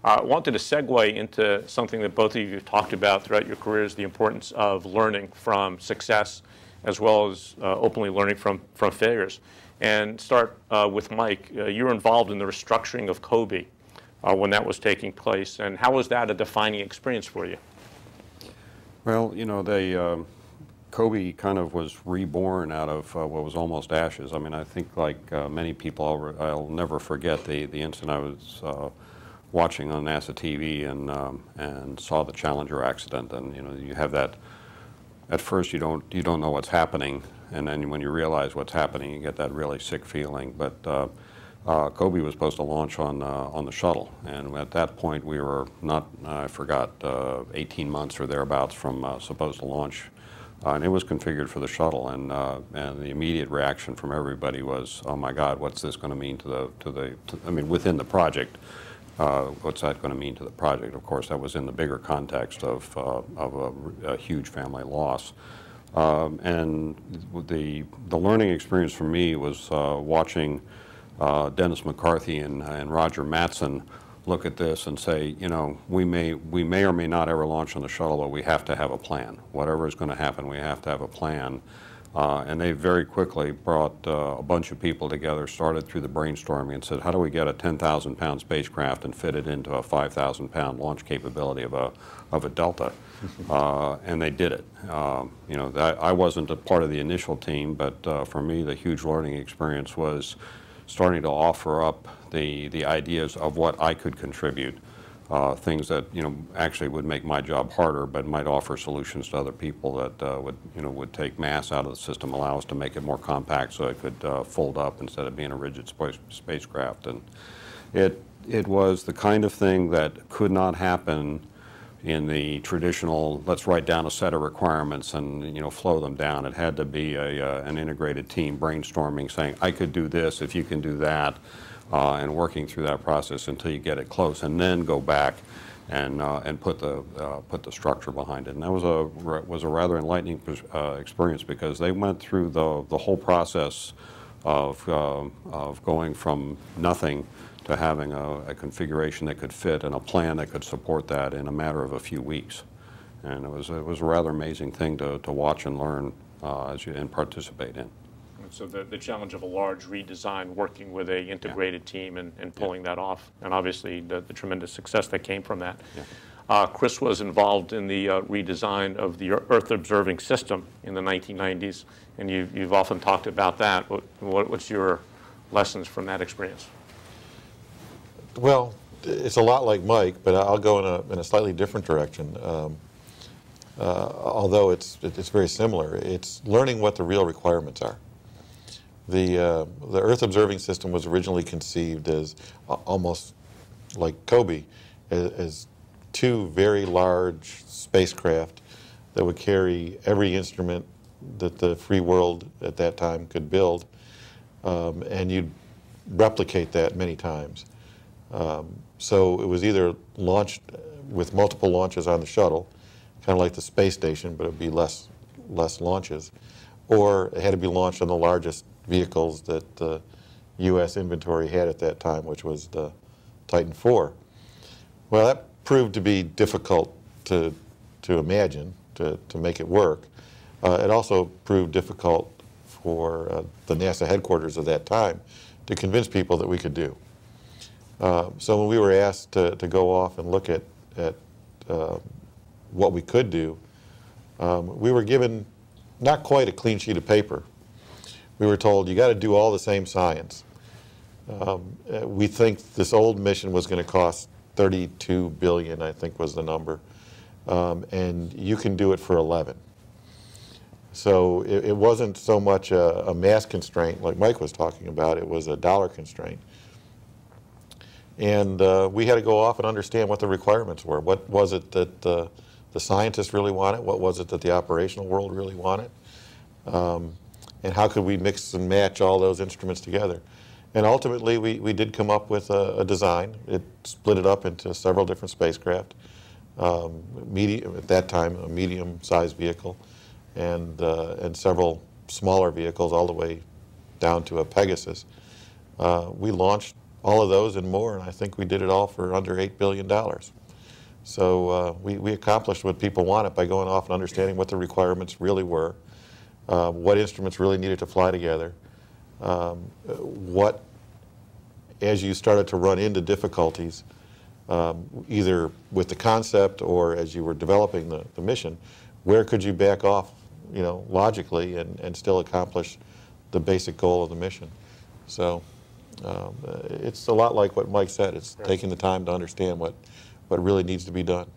I wanted to segue into something that both of you have talked about throughout your careers, the importance of learning from success as well as openly learning from failures. And start with Mike. You were involved in the restructuring of COBE when that was taking place. And how was that a defining experience for you? Well, you know, COBE kind of was reborn out of what was almost ashes. I mean, I think like many people, I'll never forget the incident. I was watching on NASA TV and saw the Challenger accident, and you know, you have that. At first, you don't know what's happening, and then when you realize what's happening, you get that really sick feeling. But COBE was supposed to launch on the shuttle, and at that point, we were not, I forgot, 18 months or thereabouts from supposed to launch. And it was configured for the shuttle, and the immediate reaction from everybody was, "Oh my God, what's this going to mean I mean, within the project, what's that going to mean to the project?" Of course, that was in the bigger context of a huge family loss, and the learning experience for me was watching Dennis McCarthy and Roger Mattson look at this and say, you know, we may or may not ever launch on the shuttle, but we have to have a plan. Whatever is going to happen, we have to have a plan. And they very quickly brought a bunch of people together, started through the brainstorming, and said, how do we get a 10,000-pound spacecraft and fit it into a 5,000-pound launch capability of a Delta? And they did it. You know, I wasn't a part of the initial team, but for me, the huge learning experience was starting to offer up the ideas of what I could contribute, things that, you know, actually would make my job harder, but might offer solutions to other people that would take mass out of the system, allow us to make it more compact so it could fold up instead of being a rigid spacecraft. And it was the kind of thing that could not happen in the traditional, let's write down a set of requirements and, you know, flow them down. It had to be an integrated team brainstorming, saying, I could do this if you can do that, and working through that process until you get it close, and then go back and put the structure behind it. And that was a rather enlightening experience, because they went through the whole process of going from nothing to having a configuration that could fit and a plan that could support that in a matter of a few weeks. And it was a rather amazing thing to watch and learn and participate in. So the challenge of a large redesign, working with a integrated team and pulling that off, and obviously the tremendous success that came from that. Yeah. Chris was involved in the redesign of the Earth observing system in the 1990s, and you've often talked about that. What's your lessons from that experience? Well, it's a lot like Mike, but I'll go in a slightly different direction. Although it's very similar. It's learning what the real requirements are. The Earth observing system was originally conceived as almost like COBE, as two very large spacecraft that would carry every instrument that the free world at that time could build, and you'd replicate that many times. So it was either launched with multiple launches on the shuttle, kind of like the space station, but it would be less launches, or it had to be launched on the largest vehicles that the U.S. inventory had at that time, which was the Titan IV. Well, that proved to be difficult to imagine, to make it work. It also proved difficult for the NASA headquarters of that time to convince people that we could do. So when we were asked to go off and look at what we could do, we were given not quite a clean sheet of paper. We were told, you got to do all the same science. We think this old mission was going to cost $32 billion, I think was the number, and you can do it for 11. So it wasn't so much a mass constraint like Mike was talking about, it was a dollar constraint. And we had to go off and understand what the requirements were. What was it that the scientists really wanted? What was it that the operational world really wanted? And how could we mix and match all those instruments together? And ultimately, we did come up with a design. It split it up into several different spacecraft. At that time, a medium-sized vehicle, and several smaller vehicles, all the way down to a Pegasus. We launched all of those and more, and I think we did it all for under $8 billion. So we accomplished what people wanted by going off and understanding what the requirements really were, what instruments really needed to fly together, what, as you started to run into difficulties, either with the concept or as you were developing the mission, where could you back off, you know, logically and still accomplish the basic goal of the mission. So it's a lot like what Mike said. It's taking the time to understand what really needs to be done.